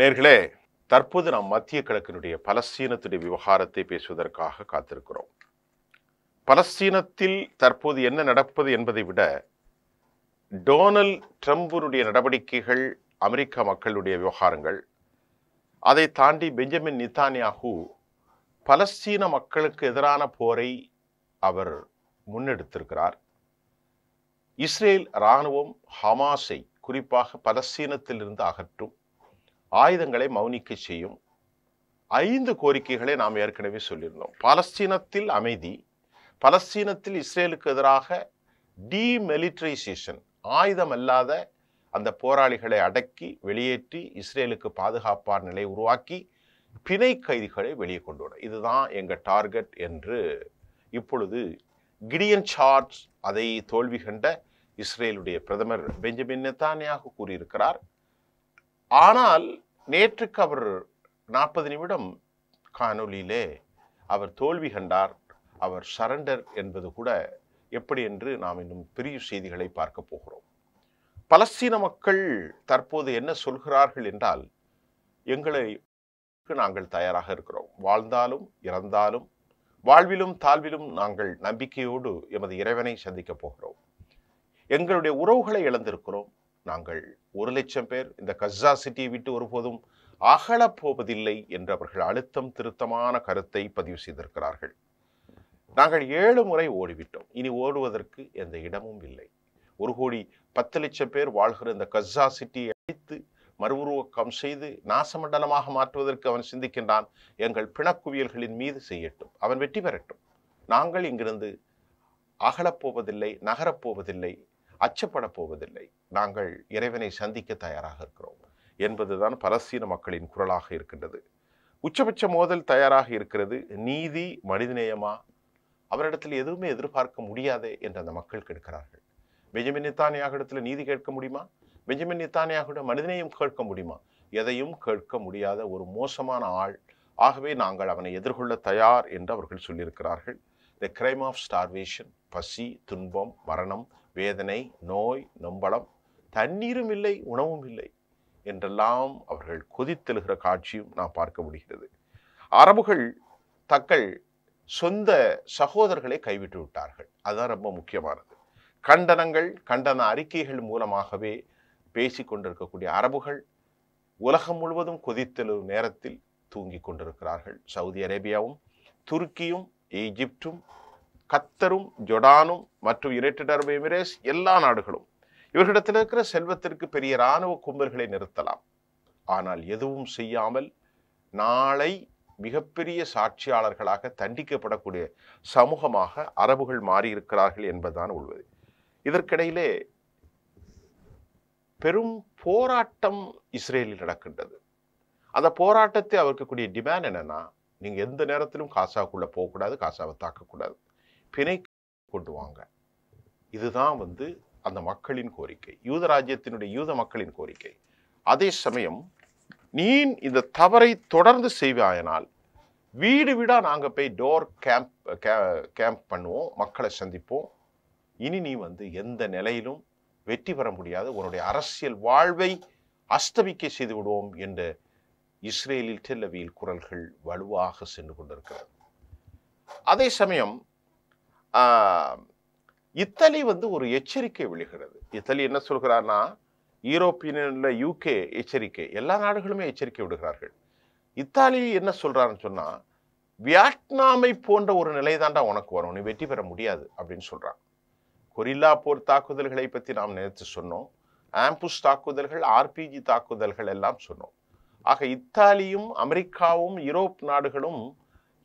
நேர்களே, தற்போது நாம் மத்திய கிழக்கினுடைய பலஸ்தீனத்துடைய விவகாரத்தை பேசுவதற்காக காத்திருக்கிறோம். பலஸ்தீனத்தில் தற்போது என்ன நடப்பது என்பதை விட டொனால்ட் ட்ரம்பினுடைய நடவடிக்கைகள், அமெரிக்க மக்களுடைய விவகாரங்கள், அதை தாண்டி பெஞ்சமின் நெதன்யாகு பலஸ்தீன மக்களுக்கு எதிரான போரை அவர் முன்னெடுத்திருக்கிறார். இஸ்ரேல் இராணுவம் ஹமாஸை குறிப்பாக பலஸ்தீனத்தில் இருந்து அகற்றும், ஆயுதங்களை மௌனிக்க செய்யும் 5 கோரிக்கைகளை நாம் ஏற்கனவே சொல்லியிருந்தோம். பாலஸ்தீனத்தில் அமைதி, பலஸ்தீனத்தில் இஸ்ரேலுக்கு எதிராக டீமிலிட்டரைசேஷன், ஆயுதம் அல்லாத அந்த போராளிகளை அடக்கி வெளியேற்றி இஸ்ரேலுக்கு பாதுகாப்பான நிலை உருவாக்கி பிணை கைதிகளை வெளியே கொண்டு வர, இதுதான் எங்க டார்கெட் என்று இப்பொழுது கிடியன் சார்ஜ் அதை தோல்வி கண்ட இஸ்ரேலுடைய பிரதமர் பெஞ்சமின் நெதன்யாகு கூறியிருக்கிறார். ஆனால் நேற்றுக்கு அவர் 40 நிமிடம் காணொலியிலே அவர் தோல்வி கண்டார். அவர் சரண்டர் என்பது கூட எப்படி என்று நாம் இன்னும் பெரிய செய்திகளை பார்க்க போகிறோம். பலஸ்தீன மக்கள் தற்போது என்ன சொல்கிறார்கள் என்றால், எங்களை நாங்கள் தயாராக இருக்கிறோம், வாழ்ந்தாலும் இறந்தாலும் வாழ்விலும் தாழ்விலும் நாங்கள் நம்பிக்கையோடு எமது இறைவனை சந்திக்க போகிறோம். எங்களுடைய உறவுகளை இழந்திருக்கிறோம். நாங்கள் 1,00,000 பேர் இந்த கஸ்ஸா சிட்டியை விட்டு ஒருபோதும் அகலப் போவதில்லை என்று அவர்கள் அழுத்தம் திருத்தமான கருத்தை பதிவு செய்திருக்கிறார்கள். நாங்கள் 7 முறை ஓடிவிட்டோம், இனி ஓடுவதற்கு எந்த இடமும் இல்லை. 1,10,00,000 பேர் வாழ்கிற இந்த கஸ்ஸா சிட்டியை அழித்து மறுஉருவாக்கம் செய்து நாசமண்டலமாக மாற்றுவதற்கு அவன் சிந்திக்கின்றான். எங்கள் பிணக்குவியல்களின் மீது செய்யட்டும், அவன் வெற்றி பெறட்டும். நாங்கள் இங்கிருந்து அகலப்போவதில்லை, நகரப்போவதில்லை, அச்சப்பட போவதில்லை. நாங்கள் இறைவனை சந்திக்க தயாராக இருக்கிறோம் என்பதுதான் பலஸ்தீன மக்களின் குரலாக இருக்கின்றது. உச்சபட்ச மோதல் தயாராக இருக்கிறது. நீதி, மனிதநேயமா, அவரிடத்தில் எதுவுமே எதிர்பார்க்க முடியாதே என்று அந்த மக்கள் கேட்கிறார்கள். பெஞ்சமின் நெதன்யாகு இடத்துல நீதி கேட்க முடியுமா? பெஞ்சமின் நெதன்யாகுவிட மனிதநேயம் கேட்க முடியுமா? எதையும் கேட்க முடியாத ஒரு மோசமான ஆள். ஆகவே நாங்கள் அவனை எதிர்கொள்ள தயார் என்று அவர்கள் சொல்லியிருக்கிறார்கள். த கிரைம் ஆஃப் ஸ்டார்வேஷன், பசி, துன்பம், மரணம், வேதனை, நோய், நொம்பலம், தண்ணீரும் இல்லை, உணவும் இல்லை என்றெல்லாம் அவர்கள் கொதித்தெழுகிற காட்சியும் நாம் பார்க்க முடிகிறது. அரபுகள் தங்கள் சொந்த சகோதரர்களை கைவிட்டு விட்டார்கள். அதுதான் ரொம்ப முக்கியமானது. கண்டனங்கள், கண்டன அறிக்கைகள் மூலமாகவே பேசிக் கொண்டிருக்கக்கூடிய அரபுகள் உலகம் முழுவதும் கொதித்தெழும் நேரத்தில் தூங்கிக் கொண்டிருக்கிறார்கள். சவுதி அரேபியாவும், துருக்கியும், ஈஜிப்டும், கத்தரும், ஜொர்டானும் மற்றும் யுனைடெட் அரபு எமிரேட்ஸ், எல்லா நாடுகளும் இவர்களிடத்தில் இருக்கிற செல்வத்திற்கு பெரிய இராணுவ கும்பல்களை நிறுத்தலாம். ஆனால் எதுவும் செய்யாமல் நாளை மிகப்பெரிய சாட்சியாளர்களாக தண்டிக்கப்படக்கூடிய சமூகமாக அரபுகள் மாறியிருக்கிறார்கள் என்பதுதான் உண்மை. இதற்கிடையிலே பெரும் போராட்டம் இஸ்ரேலில் நடக்கின்றது. அந்த போராட்டத்தை அவருக்குரிய டிமாண்ட் என்னன்னா, நீங்க எந்த நேரத்திலும் காசாக்குள்ள போகக்கூடாது, காசாவை தாக்கக்கூடாது, பிணை கொண்டு வாங்க. இதுதான் அந்த மக்களின் கோரிக்கை, யூத ராஜ்யத்தினுடைய யூத மக்களின் கோரிக்கை. அதே சமயம் நீ இந்த தவறை தொடர்ந்து செய்வாயனால் வீடு வீடா நாங்க போய் டோர் கேம்ப் பண்ணுவோம், மக்களை சந்திப்போம். இனி நீ எந்த நிலையிலும் வெற்றி பெற முடியாது, உன்னுடைய அரசியல் வாழ்வை அஸ்தமிக்க செய்து விடுவோம் என்ற இஸ்ரேலில் டெல் அவிவில் குரல்கள் வலுவாக சென்று கொண்டிருக்கிறது. அதே சமயம் இத்தாலி ஒரு எச்சரிக்கை விழுகிறது. இத்தாலி என்ன சொல்கிறார்னா, யூரோப்பியன்ல UK எச்சரிக்கை, எல்லா நாடுகளுமே எச்சரிக்கை விடுகிறார்கள். இத்தாலி என்ன சொல்றாருன்னு சொன்னா, வியட்நாமை போன்ற ஒரு நிலை தாண்டா உனக்கு வரும், நீ வெற்றி பெற முடியாது அப்படின்னு சொல்றான். கொரில்லா போர் தாக்குதல்களை பற்றி நாம் நேற்று சொன்னோம். ஆம்புஷ் தாக்குதல்கள், RPG தாக்குதல்கள் எல்லாம் சொன்னோம். ஆக இத்தாலியும் அமெரிக்காவும் யூரோப் நாடுகளும்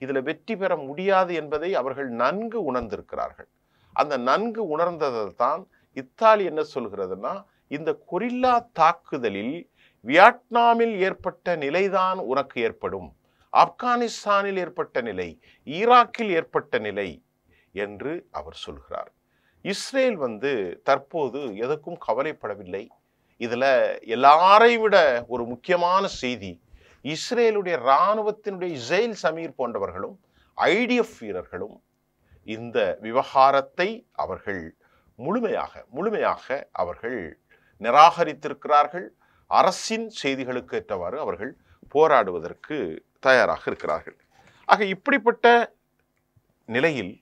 இதுல வெற்றி பெற முடியாது என்பதை அவர்கள் நன்கு உணர்ந்திருக்கிறார்கள். அந்த நன்கு உணர்ந்ததை தான் இத்தாலி என்ன சொல்கிறதுனா, இந்த கொரில்லா தாக்குதலில் வியட்நாமில் ஏற்பட்ட நிலைதான் உனக்கு ஏற்படும், ஆப்கானிஸ்தானில் ஏற்பட்ட நிலை, ஈராக்கில் ஏற்பட்ட நிலை என்று அவர் சொல்கிறார். இஸ்ரேல் தற்போது எதற்கும் கவலைப்படவில்லை. இதுல எல்லாரை விட ஒரு முக்கியமான செய்தி, இஸ்ரேலுடைய இராணுவத்தினுடைய இஸ்ரேல் சமீர் போன்றவர்களும் IDF வீரர்களும் இந்த விவகாரத்தை அவர்கள் முழுமையாக அவர்கள் நிராகரித்திருக்கிறார்கள். அரசின் செய்திகளுக்கு ஏற்றவாறு அவர்கள் போராடுவதற்கு தயாராக இருக்கிறார்கள். ஆக இப்படிப்பட்ட நிலையில்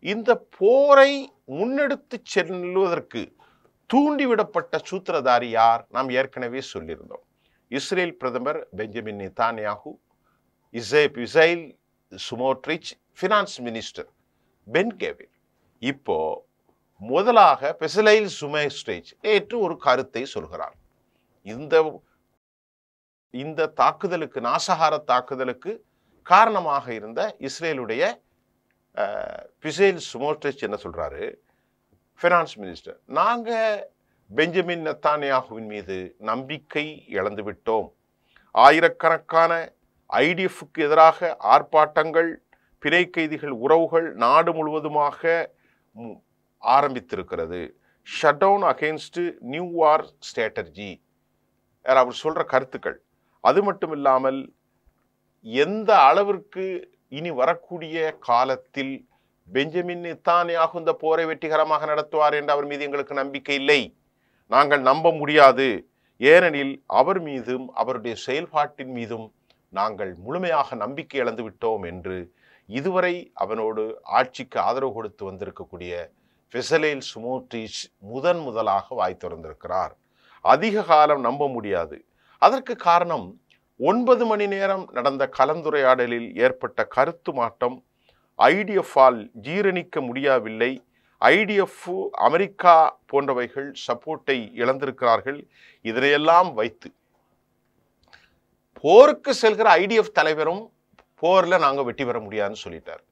இந்த போரை முன்னெடுத்து செல்வதற்கு தூண்டிவிடப்பட்ட சூத்திரதாரி யார்? நாம் ஏற்கனவே சொல்லியிருந்தோம். இஸ்ரேல் பிரதமர் Benjamin Netanyahu, Israel Smotrich, finance minister Ben Gvir. இப்போ முதலாக பெசலைல் ஸ்மோட்ரிச் நேற்று ஒரு கருத்தை சொல்கிறார். இந்த தாக்குதலுக்கு, நாசகார தாக்குதலுக்கு காரணமாக இருந்த இஸ்ரேலுடைய பெசலைல் ஸ்மோட்ரிச் என்ன சொல்றாரு? ஃபினான்ஸ் மினிஸ்டர், நாங்க பெஞ்சமின் நெதன்யாகுவின் மீது நம்பிக்கை இழந்து விட்டோம். ஆயிரக்கணக்கான ஐடிஎஃப்க்கு எதிராக ஆர்ப்பாட்டங்கள், பிணை கைதிகள் உறவுகள் நாடு முழுவதுமாக ஆரம்பித்திருக்கிறது. ஷட் டவுன் அகெயின்ஸ்ட் நியூ வார் ஸ்ட்ராட்டஜி அவர் சொல்ற கருத்துக்கள். அது மட்டும் இல்லாமல் எந்த அளவிற்கு இனி வரக்கூடிய காலத்தில் பெஞ்சமின் நெதன்யாகு இந்த போரை வெற்றிகரமாக நடத்துவார் என்று அவர் மீது எங்களுக்கு நம்பிக்கை இல்லை, நாங்கள் நம்ப முடியாது. ஏனெனில் அவர் மீதும் அவருடைய செயல்பாட்டின் மீதும் நாங்கள் முழுமையாக நம்பிக்கை இழந்து விட்டோம் என்று இதுவரை அவனோடு ஆட்சிக்கு ஆதரவு கொடுத்து வந்திருக்கக்கூடிய பெசலைல் ஸ்மோட்ரிச் முதலாக வாய் திறந்திருக்கிறார். அதிக காலம் நம்ப முடியாது. அதற்கு காரணம் 9 மணி நேரம் நடந்த கலந்துரையாடலில் ஏற்பட்ட கருத்து மாற்றம் ஐடிஎஃப்பால் ஜீரணிக்க முடியவில்லை. ஐடிஎஃப், அமெரிக்கா போன்றவைகள் சப்போர்ட்டை இழந்திருக்கிறார்கள். இதனையெல்லாம் வைத்து போருக்கு செல்கிற ஐடிஎஃப் தலைவரும் போரில் நாங்கள் வெற்றி பெற முடியாதுன்னு சொல்லிட்டார்.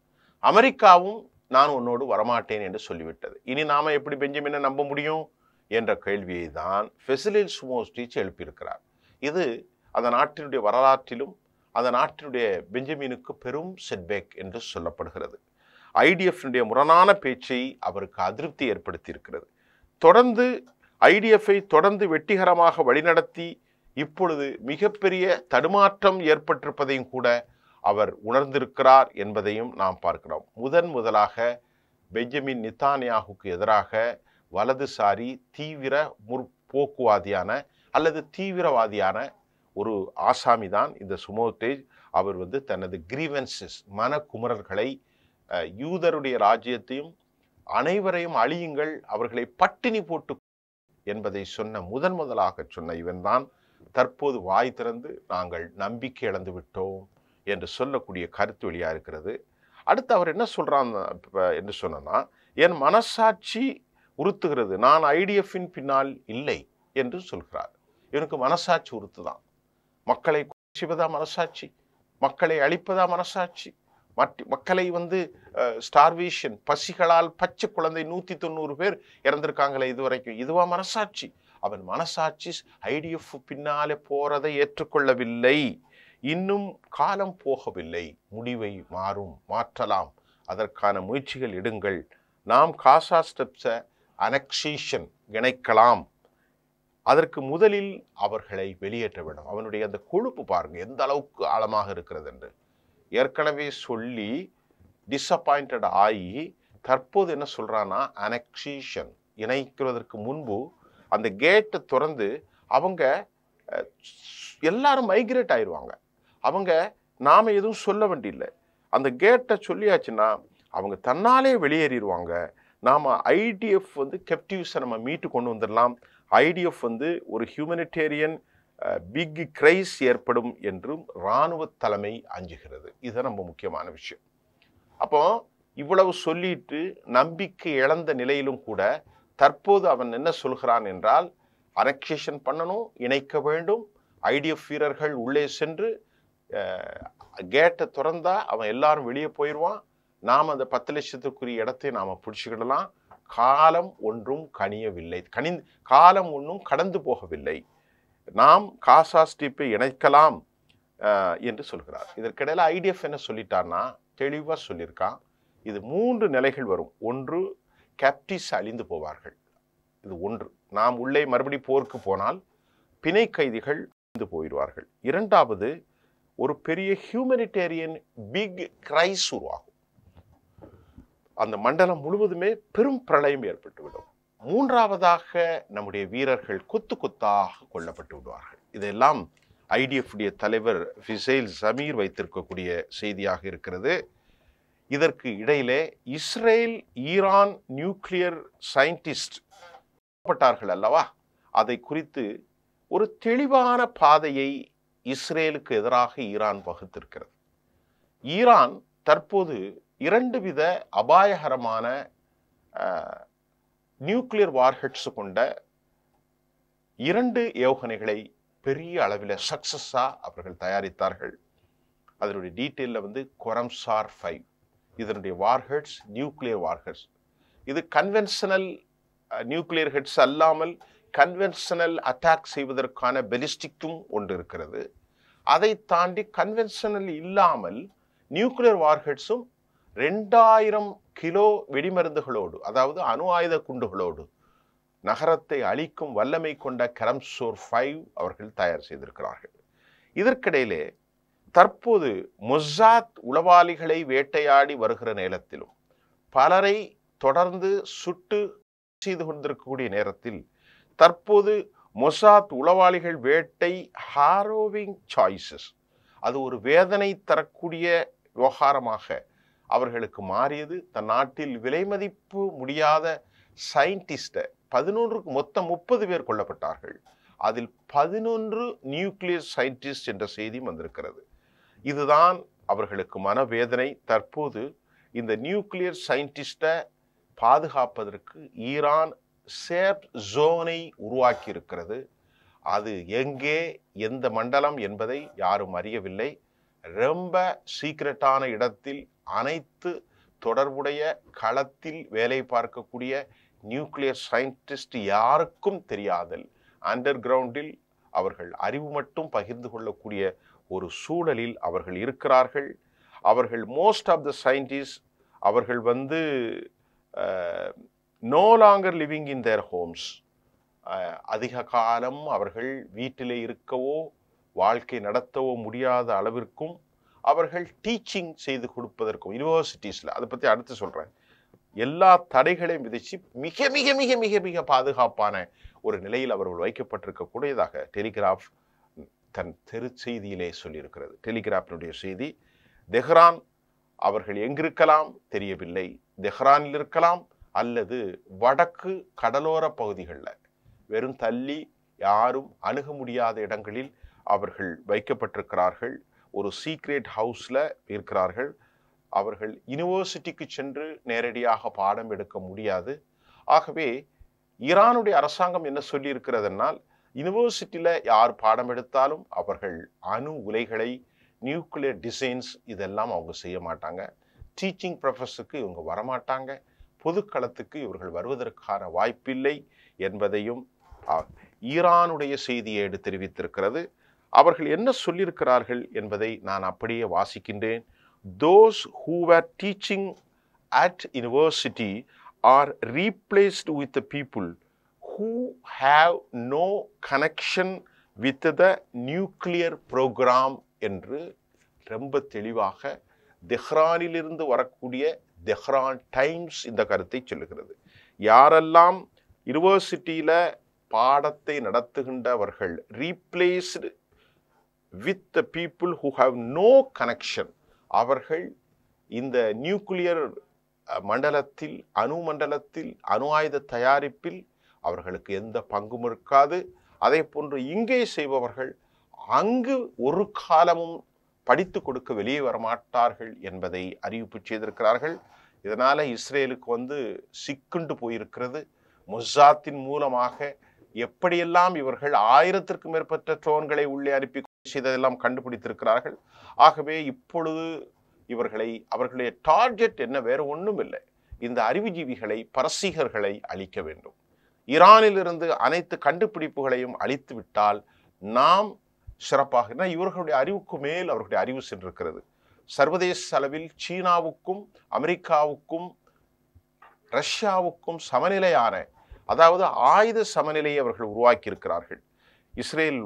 அமெரிக்காவும் நான் உன்னோடு வரமாட்டேன் என்று சொல்லிவிட்டது. இனி நாம எப்படி பெஞ்சமினை நம்ப முடியும் என்ற கேள்வியை தான் பெசலைல் ஸ்மோட்ரிச் எழுப்பியிருக்கிறார். இது அந்த நாட்டினுடைய வரலாற்றிலும் அந்த நாட்டினுடைய பெஞ்சமினுக்கு பெரும் செட்பேக் என்று சொல்லப்படுகிறது. ஐடிஎஃப்னுடைய முரணான பேச்சை அவருக்கு அதிருப்தி ஏற்படுத்தி இருக்கிறது. தொடர்ந்து ஐடிஎஃப்பை தொடர்ந்து வெற்றிகரமாக வழிநடத்தி இப்பொழுது மிகப்பெரிய தடுமாற்றம் ஏற்பட்டிருப்பதையும் கூட அவர் உணர்ந்திருக்கிறார் என்பதையும் நாம் பார்க்கிறோம். முதலாக பெஞ்சமின் நெதன்யாகுக்கு எதிராக வலதுசாரி தீவிர முற்போக்குவாதியான அல்லது தீவிரவாதியான ஒரு ஆசாமி தான் இந்த ஸ்மோட்ரிச். அவர் தனது கிரீவன்சஸ், மனக்குமுறல்களை, யூதருடைய ராஜ்யத்தையும் அனைவரையும் அழியுங்கள், அவர்களை பட்டினி போட்டு என்பதை சொன்ன முதலாக சொன்ன இவன்தான் தற்போது வாய் திறந்து நாங்கள் நம்பிக்கை இழந்து விட்டோம் என்று சொல்லக்கூடிய கருத்து வெளியா இருக்கிறது. அடுத்து அவர் என்ன சொல்றான் என்று சொன்னா, என் மனசாட்சி உறுத்துகிறது, நான் ஐடிஎஃப்பின் பின்னால் இல்லை என்று சொல்கிறார். இவனுக்கு மனசாட்சி உறுத்துதான். மக்களை செய்வதா மனசாட்சி? மக்களை அழிப்பதா மனசாட்சி? மக்களை ஸ்டார்வேஷன், பசிகளால் பச்சை குழந்தை 190 பேர் இறந்திருக்காங்களே இதுவரைக்கும், இதுவா மனசாட்சி? அவன் மனசாட்சி ஐடிஎஃப் பின்னாலே போறதை ஏற்றுக்கொள்ளவில்லை. இன்னும் காலம் போகவில்லை, முடிவை மாற்றலாம், அதற்கான முயற்சிகள் எடுங்கள், நாம் காசா ஸ்டெப்ஸை அனெக்சேஷன் இணைக்கலாம், அதற்கு முதலில் அவர்களை வெளியேற்ற வேண்டும். அவனுடைய அந்த கொழுப்பு பாருங்க எந்த அளவுக்கு ஆழமாக இருக்கிறது என்று ஏற்கனவே சொல்லி டிசப்பாயிண்டட் ஆகி தற்போது என்ன சொல்றான்னா, அனெக்சேஷன் இணைக்கிறதற்கு முன்பு அந்த கேட்டை திறந்து அவங்க எல்லாரும் மைக்ரேட் ஆயிடுவாங்க. அவங்க நாம எதுவும் சொல்ல வேண்டியில்லை, அந்த கேட்டை சொல்லியாச்சுன்னா அவங்க தன்னாலே வெளியேறிடுவாங்க. நாம ஐடிஎஃப் கெப்டிவ்ஸை நம்ம மீட்டு கொண்டு வந்துடலாம். ஐடிஎஃப் ஒரு ஹியூமனிடேரியன் பிக் கிரைஸ் ஏற்படும் என்றும் இராணுவ தலைமை அஞ்சுகிறது. இதுதான் ரொம்ப முக்கியமான விஷயம். அப்போ இவ்வளவு சொல்லிட்டு நம்பிக்கை இழந்த நிலையிலும் கூட தற்போது அவன் என்ன சொல்கிறான் என்றால், அனெக்சேஷன் பண்ணணும், இணைக்க வேண்டும், ஐடிஎஃப் வீரர்கள் உள்ளே சென்று கேட்டை திறந்தா அவன் எல்லாரும் வெளியே போயிடுவான், நாம் அந்த 10 லட்சத்துக்குரிய இடத்தை நாம் பிடிச்சிக்கிடலாம், காலம் ஒன்றும் கனியவில்லை, காலம் ஒன்றும் கடந்து போகவில்லை, நாம் காசா ஸ்ட்ரிப்பை இணைக்கலாம் என்று சொல்கிறார். இதற்கிடையில் ஐடிஎஃப் என்ன சொல்லிட்டான்னா, தெளிவாக சொல்லியிருக்கான், இது 3 நிலைகள் வரும். ஒன்று, கேப்டிவ்ஸ் அழிந்து போவார்கள், இது ஒன்று. நாம் உள்ளே மறுபடி போருக்கு போனால் பிணை கைதிகள் அழிந்து போயிடுவார்கள். இரண்டாவது, ஒரு பெரிய ஹியூமனிடேரியன் பிக் கிரைஸ் உருவாகும், அந்த மண்டலம் முழுவதுமே பெரும் பிரளயம் ஏற்பட்டுவிடும். மூன்றாவதாக நம்முடைய வீரர்கள் கொத்து கொத்தாக கொல்லப்பட்டு விடுவார்கள். இதெல்லாம் ஐடிஎஃப்டைய தலைவர் ஃபிசைல் ஜமீர் வைத்திருக்கக்கூடிய செய்தியாக இருக்கிறது. இதற்கு இடையிலே இஸ்ரேல் ஈரான் நியூக்ளியர் சயின்டிஸ்ட் பட்டார்கள் அல்லவா, அதை குறித்து ஒரு தெளிவான பாதையை இஸ்ரேலுக்கு எதிராக ஈரான் வகுத்திருக்கிறது. ஈரான் தற்போது 2 வித அபாயகரமான நியூக்ளியர் வார்ஹெட்ஸ் கொண்ட 2 ஏவுகணைகளை பெரிய அளவில் சக்சஸா அவர்கள் தயாரித்தார்கள். அதனுடைய டீட்டெயிலில் கொரம்சார் 5 இதனுடைய வார்ஹெட்ஸ் நியூக்ளியர் வார்ஹெட்ஸ். இது கன்வென்ஷனல் நியூக்ளியர் ஹெட்ஸ் அல்லாமல் கன்வென்ஷனல் அட்டாக் செய்வதற்கான பெலிஸ்டிக்கும் ஒன்று இருக்கிறது. அதை தாண்டி கன்வென்ஷனல் இல்லாமல் நியூக்ளியர் வார்ஹெட்ஸும் 2000 கிலோ வெடிமருந்துகளோடு, அதாவது அணு ஆயுத குண்டுகளோடு நகரத்தை அழிக்கும் வல்லமை கொண்ட கரம்சோர் 5 அவர்கள் தயார் செய்திருக்கிறார்கள். இதற்கிடையிலே தற்போது மொசாத் உளவாளிகளை வேட்டையாடி வருகிற நேரத்திலும் பலரை தொடர்ந்து சுட்டு செய்து கொண்டிருக்கக்கூடிய நேரத்தில் தற்போது மொசாத் உளவாளிகள் வேட்டை ஹாரோவிங் சாய்ஸஸ், அது ஒரு வேதனை தரக்கூடிய விவகாரமாக அவர்களுக்கு மாறியது. தன் நாட்டில் விலை மதிப்பு முடியாத சயின்டிஸ்ட 11 மொத்தம் 30 பேர் கொல்லப்பட்டார்கள். அதில் 11 நியூக்ளியர் சயின்டிஸ்ட் என்ற செய்தி வந்திருக்கிறது. இதுதான் அவர்களுக்கு மனவேதனை. தற்போது இந்த நியூக்ளியர் சயின்டிஸ்டை பாதுகாப்பதற்கு ஈரான் சேஃப் ஜோனை உருவாக்கி இருக்கிறது. அது எங்கே, எந்த மண்டலம் என்பதை யாரும் அறியவில்லை. ரொம்ப சீக்ரெட்டான இடத்தில் அனைத்து தொடர்புடைய களத்தில் வேலை பார்க்கக்கூடிய நியூக்ளியர் சயின்டிஸ்ட் யாருக்கும் தெரியாதல் அண்டர் கிரவுண்டில் அவர்கள் அறிவு மட்டும் பகிர்ந்து கொள்ளக்கூடிய ஒரு சூழலில் அவர்கள் இருக்கிறார்கள். அவர்கள் மோஸ்ட் ஆஃப் த சயின்டிஸ்ட் அவர்கள் no longer living in their homes. அதிக காலம் அவர்கள் வீட்டிலே இருக்கவோ வாழ்க்கை நடத்தவோ முடியாத அளவிற்கும் அவர்கள் டீச்சிங் செய்து கொடுப்பதற்கும் யூனிவர்சிட்டிஸில், அதை பற்றி அடுத்து சொல்கிறேன், எல்லா தடைகளையும் விதித்து மிக மிக மிக மிக மிக பாதுகாப்பான ஒரு நிலையில் அவர்கள் வைக்கப்பட்டிருக்கக்கூடியதாக டெலிகிராஃப் தன் செய்தியிலே சொல்லியிருக்கிறது. டெலிகிராஃபினுடைய செய்தி, தெஹ்ரான் அவர்கள் எங்கிருக்கலாம் தெரியவில்லை. தெஹ்ரானில் இருக்கலாம் அல்லது வடக்கு கடலோர பகுதிகளில் வெறும் தள்ளி யாரும் அணுக முடியாத இடங்களில் அவர்கள் வைக்கப்பட்டிருக்கிறார்கள். ஒரு சீக்ரெட் ஹவுஸில் இருக்கிறார்கள். அவர்கள் யூனிவர்சிட்டிக்கு சென்று நேரடியாக பாடம் எடுக்க முடியாது. ஆகவே ஈரானுடைய அரசாங்கம் என்ன சொல்லி இருக்கிறதுனால், யூனிவர்சிட்டியில் யார் பாடம் எடுத்தாலும் அவர்கள் அணு உலைகளை, நியூக்ளியர் டிசைன்ஸ் இதெல்லாம் அவங்க செய்ய மாட்டாங்க. டீச்சிங் ப்ரொஃபஸருக்கு இவங்க வரமாட்டாங்க. பொதுக்களத்துக்கு இவர்கள் வருவதற்கான வாய்ப்பில்லை என்பதையும் ஈரானுடைய செய்தியேடு தெரிவித்திருக்கிறது. அவர்கள் என்ன சொல்லியிருக்கிறார்கள் என்பதை நான் அப்படியே வாசிக்கின்றேன். Those who were teaching at university are replaced with the people who have no connection with the nuclear program என்று ரொம்ப தெளிவாக தெஹ்ரானிலிருந்து வரக்கூடிய தெஹ்ரான் டைம்ஸ் இந்த கருத்தை சொல்லுகிறது. யாரெல்லாம் யூனிவர்சிட்டியில் பாடத்தை நடத்துகின்றவர்கள் replaced with the people who have no connection, அவர்கள் இந்த நியூக்ளியர் மண்டலத்தில், அணு மண்டலத்தில், அணு ஆயுத தயாரிப்பில் அவர்களுக்கு எந்த பங்கும் இருக்காது. அதே போன்று இங்கே செய்பவர்கள் அங்கு ஒரு காலமும் படித்து கொடுக்க வெளியே வரமாட்டார்கள் என்பதை அறிவிப்பு செய்திருக்கிறார்கள். இதனால் இஸ்ரேலுக்கு சிக்குண்டு போயிருக்கிறது. மொசாத்தின் மூலமாக எப்படியெல்லாம் இவர்கள் 1000க்கும் மேற்பட்ட ட்ரோன்களை உள்ளே அனுப்பி செய்ததெல்லாம் கண்டுபிடித்திருக்கிறார்கள். ஆகவே இப்பொழுது அவர்களுடைய டார்கெட் என்ன, வேறு ஒன்றும் இல்லை, இந்த அறிவுஜீவிகளை, பரசீகர்களை அழிக்க வேண்டும். ஈரானிலிருந்து அனைத்து கண்டுபிடிப்புகளையும் அழித்து விட்டால் நாம் சிறப்பாக, இவர்களுடைய அறிவுக்கு மேல் அவர்களுடைய அறிவு சென்றிருக்கிறது. சர்வதேச அளவில் சீனாவுக்கும் அமெரிக்காவுக்கும் ரஷ்யாவுக்கும் சமநிலையான, அதாவது ஆயுத சமநிலையை அவர்கள் உருவாக்கி இருக்கிறார்கள். இஸ்ரேல்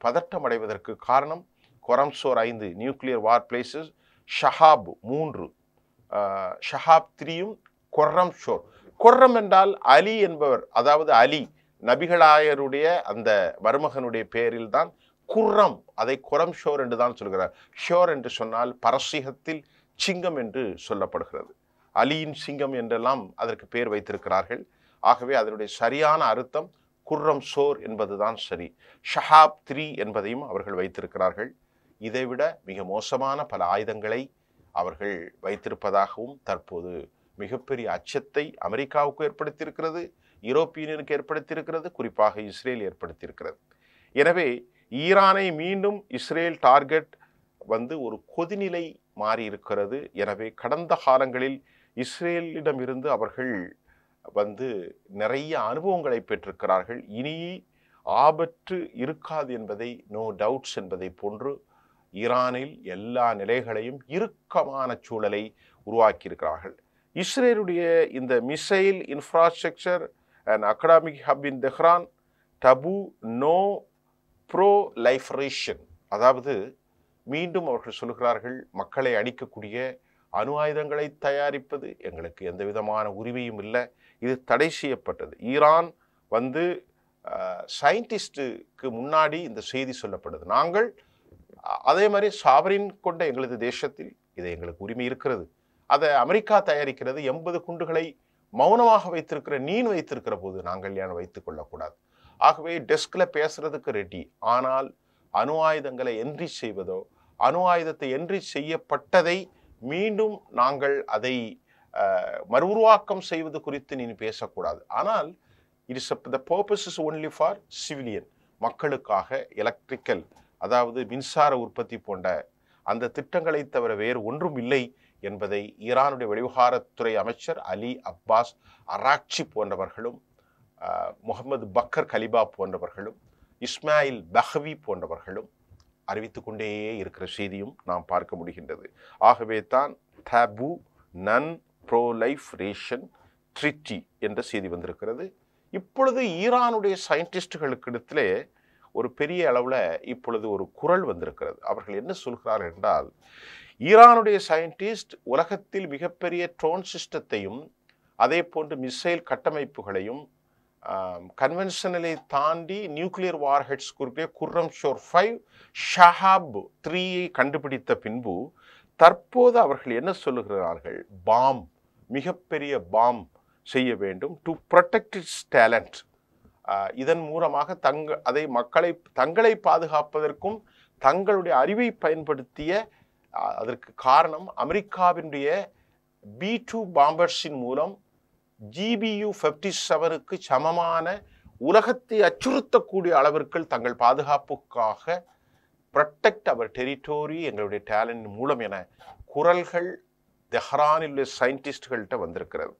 பதட்டம் அடைவதற்கு காரணம் Khorramshahr 5 nuclear war places, Shahab 3, Shahab 3யும், குர்ரம் என்றால் அலி என்பவர், அதாவது அலி நபிகளாயருடைய அந்த மருமகனுடைய பெயரில் தான் குர்ரம், அதை குரம் ஷோர் என்று தான் சொல்கிறார். ஷோர் என்று சொன்னால் பரசீகத்தில் சிங்கம் என்று சொல்லப்படுகிறது. அலியின் சிங்கம் என்றெல்லாம் அதற்கு பெயர் வைத்திருக்கிறார்கள். ஆகவே அதனுடைய சரியான அர்த்தம் குர்ரம் ஷோர் என்பதுதான் சரி. ஷஹாப் 3 என்பதையும் அவர்கள் வைத்திருக்கிறார்கள். இதைவிட மிக மோசமான பல ஆயுதங்களை அவர்கள் வைத்திருப்பதாகவும் தற்போது மிகப்பெரிய அச்சத்தை அமெரிக்காவுக்கு ஏற்படுத்தியிருக்கிறது, யூரோப்பியனுக்கு ஏற்படுத்தியிருக்கிறது, குறிப்பாக இஸ்ரேல் ஏற்படுத்தியிருக்கிறது. எனவே ஈரானை மீண்டும் இஸ்ரேல் டார்கெட் ஒரு கொதிநிலை மாறி இருக்கிறது. எனவே கடந்த காலங்களில் இஸ்ரேலிடமிருந்து அவர்கள் நிறைய அனுபவங்களை பெற்றிருக்கிறார்கள். இனி ஆபத்து இருக்காது என்பதை, நோ டவுட்ஸ் என்பதை போன்று ஈரானில் எல்லா நிலைகளையும் இறுக்கமான சூழலை உருவாக்கியிருக்கிறார்கள். இஸ்ரேலுடைய இந்த missile infrastructure and academic hub in Tehran டபு நோ ப்ரோலைஃபரேஷன், அதாவது மீண்டும் அவர்கள் சொல்கிறார்கள், மக்களை அழிக்கக்கூடிய அணு ஆயுதங்களை தயாரிப்பது எங்களுக்கு எந்த விதமான உரிமையும் இல்லை, இது தடை செய்யப்பட்டது. ஈரான் சயின்டிஸ்டுக்கு முன்னாடி இந்த செய்தி சொல்லப்படுது. நாங்கள் அதே மாதிரி சாவரின் கொண்ட எங்களது தேசத்தில் இது எங்களுக்கு உரிமை இருக்கிறது. அதை அமெரிக்கா தயாரிக்கிறது. 80 குண்டுகளை மௌனமாக வைத்திருக்கிற நீன் வைத்திருக்கிற போது நாங்கள் ஏன் வைத்துக் கொள்ளக்கூடாது? ஆகவே டெஸ்கில் பேசுறதுக்கு ரெடி. ஆனால் அணு ஆயுதங்களை என்ட்ரி செய்வதோ, அணு ஆயுதத்தை என்ட்ரி செய்யப்பட்டதை மீண்டும் நாங்கள் அதை மறுஉருவாக்கம் செய்வது குறித்து நீ பேசக்கூடாது. ஆனால் the purpose is only for civilian, மக்களுக்காக எலக்ட்ரிக்கல், அதாவது மின்சார உற்பத்தி போன்ற அந்த திட்டங்களை தவிர வேறு ஒன்றும் இல்லை என்பதை ஈரானுடைய வெளிவிவகாரத்துறை அமைச்சர் அலி அப்பாஸ் அராக்சி போன்றவர்களும், முகமது பக்கர் கலிபா போன்றவர்களும், இஸ்மாயில் பஹவி போன்றவர்களும் அறிவித்து கொண்டே இருக்கிற செய்தியும் நாம் பார்க்க முடிகின்றது. ஆகவே தான் டபு நன் ப்ரோலைஃபரேஷன் ட்ரிட்டி என்ற செய்தி வந்திருக்கிறது. இப்பொழுது ஈரானுடைய சயின்டிஸ்டுகளுக்கு இடத்திலே ஒரு பெரிய அளவில் இப்பொழுது ஒரு குரல் வந்திருக்கிறது. அவர்கள் என்ன சொல்கிறார்கள் என்றால், ஈரானுடைய சயின்டிஸ்ட் உலகத்தில் மிகப்பெரிய ட்ரோன் சிஸ்டத்தையும் அதே போன்று மிசைல் கட்டமைப்புகளையும் கன்வென்ஷனலை தாண்டி நியூக்ளியர் வார்ஹெட்ஸ் குறிப்பிய குர்ரம் ஷோர் 5 ஷஹாப் 3 கண்டுபிடித்த பின்பு தற்போது அவர்கள் என்ன சொல்லுகிறார்கள், மிகப்பெரிய பாம் செய்ய வேண்டும் டு ப்ரொடெக்ட் இட்ஸ் டேலண்ட். இதன் மூலமாக தங்களை பாதுகாப்பதற்கும் தங்களுடைய அறிவை பயன்படுத்திய அதற்கு காரணம் அமெரிக்காவினுடைய B2 பாம்பர்ஸின் மூலம் GBU-57க்கு சமமான உலகத்தை அச்சுறுத்தக்கூடிய அளவிற்கு தங்கள் பாதுகாப்புக்காக ப்ரொடெக்ட் அவர் டெரிட்டோரி, எங்களுடைய டேலண்ட் மூலம் என குரல்கள் தெஹ்ரானில் உள்ள சயின்டிஸ்டுகள்கிட்ட வந்திருக்கிறது.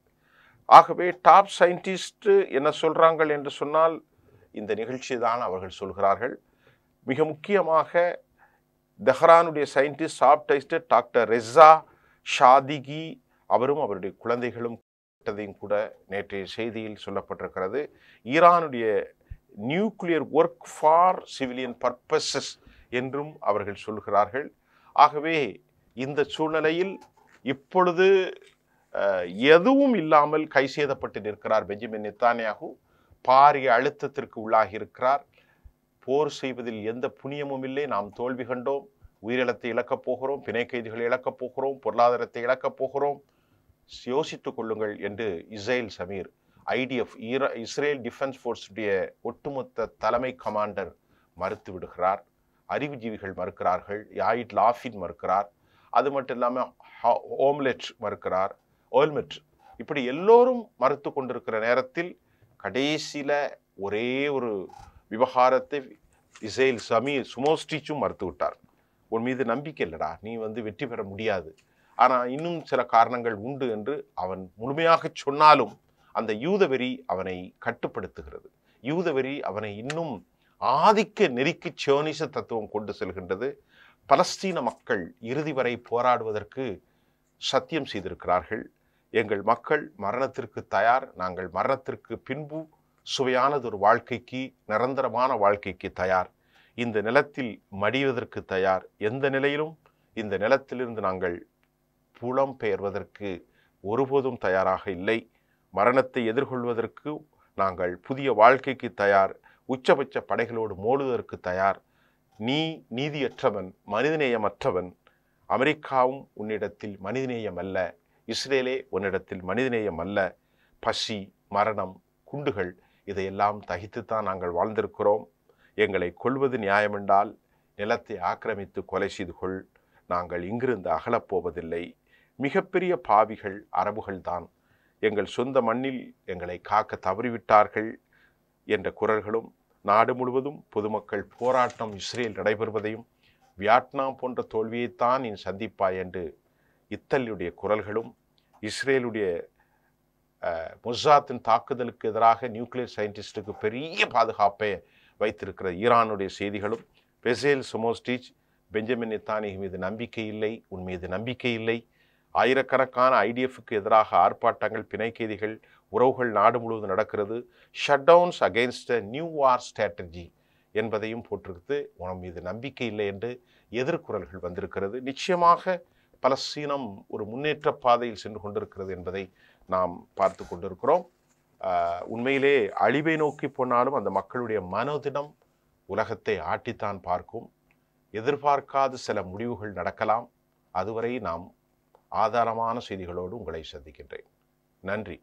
ஆகவே டாப் சயின்டிஸ்ட் என்ன சொல்றாங்க என்று சொன்னால், இந்த நிகழ்ச்சி தான் அவர்கள் சொல்கிறார்கள். மிக முக்கியமாக தெஹ்ரானுடைய சயின்டிஸ்ட் சாப்டைஸ்ட் டாக்டர் ரெஸா ஷாதிகி அவரும் அவருடைய குழந்தைகளும் கூட நேற்றைய செய்தியில் சொல்லப்பட்டிருக்கிறது. ஈரானுடைய nuclear work for civilian purposes என்றும் அவர்கள் சொல்கிறார்கள். ஆகவே இந்த சூழ்நிலையில் இப்பொழுது எதுவும் இல்லாமல் கை சேதப்பட்டு நிற்கிறார் பெஞ்சமின் நெத்தானியாகு. பாரிய அழுத்தத்திற்கு உள்ளாகி இருக்கிறார். போர் செய்வதில் எந்த புண்ணியமும் இல்லை, நாம் தோல்வி கண்டோம், உயிரிழத்தை இழக்கப் போகிறோம், பிணை கைதிகளை இழக்கப் போகிறோம், பொருளாதாரத்தை இழக்கப் போகிறோம், யோசித்துக் கொள்ளுங்கள் என்று Israel Zamir IDF Israel defence ஃபோர்ஸுடைய ஒட்டுமொத்த தலைமை கமாண்டர் மறுத்து விடுகிறார். அறிவுஜீவிகள் மறுக்கிறார்கள், யாயிட் லாஃபின் மறுக்கிறார், அது மட்டும் இல்லாமல் ஓம்லெட் மறுக்கிறார், ஓல்மெட், இப்படி எல்லோரும் மறுத்து கொண்டிருக்கிற நேரத்தில் கடைசியில் ஒரே ஒரு விவகாரத்தை இஸ்ரேல் சமீர் சுமோஸ்டிச்சும் மறுத்து விட்டார். உன் மீது நம்பிக்கை இல்லைடா, நீ வெற்றி பெற முடியாது, ஆனால் இன்னும் சில காரணங்கள் உண்டு என்று அவன் முழுமையாக சொன்னாலும் அந்த யூதவெறி அவனை கட்டுப்படுத்துகிறது. யூதவெறி அவனை இன்னும் ஆதிக்க நெருக்கி சியோனிச தத்துவம் கொண்டு செல்கின்றது. பலஸ்தீன மக்கள் இறுதி வரை போராடுவதற்கு சத்தியம் செய்திருக்கிறார்கள். எங்கள் மக்கள் மரணத்திற்கு தயார், நாங்கள் மரணத்திற்கு பின்பு சுவையானதொரு வாழ்க்கைக்கு, நிரந்தரமான வாழ்க்கைக்கு தயார், இந்த நிலத்தில் மடிவதற்கு தயார், எந்த நிலையிலும் இந்த நிலத்திலிருந்து நாங்கள் புலம் பெயர்வதற்கு ஒருபோதும் தயாராக இல்லை. மரணத்தை எதிர்கொள்வதற்கு நாங்கள் புதிய வாழ்க்கைக்கு தயார், உச்சபட்ச படைகளோடு மோதுவதற்கு தயார். நீ நீதியற்றவன், மனிதநேயமற்றவன். அமெரிக்காவும் உன்னிடத்தில் மனிதநேயம் அல்ல, இஸ்ரேலே உன்னிடத்தில் மனிதநேயம் அல்ல. பசி, மரணம், குண்டுகள் இதையெல்லாம் தகித்துத்தான் நாங்கள் வாழ்ந்திருக்கிறோம். எங்களை கொல்வது நியாயமென்றால் நிலத்தை ஆக்கிரமித்து கொலை செய்து கொள், நாங்கள் இங்கிருந்து அகலப்போவதில்லை. மிகப்பெரிய பாவிகள் அரபுகள்தான். எங்கள் சொந்த மண்ணில் எங்களை காக்க தவறிவிட்டார்கள் என்ற குரல்களும், நாடு முழுவதும் பொதுமக்கள் போராட்டம் இஸ்ரேல் நடைபெறுவதையும், வியட்நாம் போன்ற தோல்வியைத்தான் நீ சந்திப்பாய் என்று இத்தலியுடைய குரல்களும், இஸ்ரேலுடைய மொசாத்தின் தாக்குதலுக்கு எதிராக நியூக்ளியர் சயின்டிஸ்டுக்கு பெரிய பாதுகாப்பை வைத்திருக்கிற ஈரானுடைய செய்திகளும், பெசேல் சுமோஸ்டிச் பெஞ்சமின் நெத்தானியாஹு மீது நம்பிக்கை இல்லை, உன் மீது நம்பிக்கை இல்லை, ஆயிரக்கணக்கான ஐடிஎஃப்க்கு எதிராக ஆர்ப்பாட்டங்கள், பிணை கைதிகள், உறவுகள் நாடு முழுவதும் நடக்கிறது, ஷட் டவுன்ஸ் அகெயின்ஸ்ட் நியூ வார் ஸ்ட்ராட்டஜி என்பதையும் போட்டிருக்கு. உன் மீது நம்பிக்கை இல்லை என்று எதிர்குரல்கள் வந்திருக்கிறது. நிச்சயமாக பலஸ்தீனம் ஒரு முன்னேற்ற பாதையில் சென்று கொண்டிருக்கிறது என்பதை நாம் பார்த்து கொண்டிருக்கிறோம். உண்மையிலே அழிவை நோக்கி போனாலும் அந்த மக்களுடைய மனோதிடம் உலகத்தை ஆட்டித்தான் பார்க்கும். எதிர்பார்க்காத சில முடிவுகள் நடக்கலாம். அதுவரை நாம் ஆதாரமான செய்திகளோடு உங்களை சந்திக்கின்றேன். நன்றி.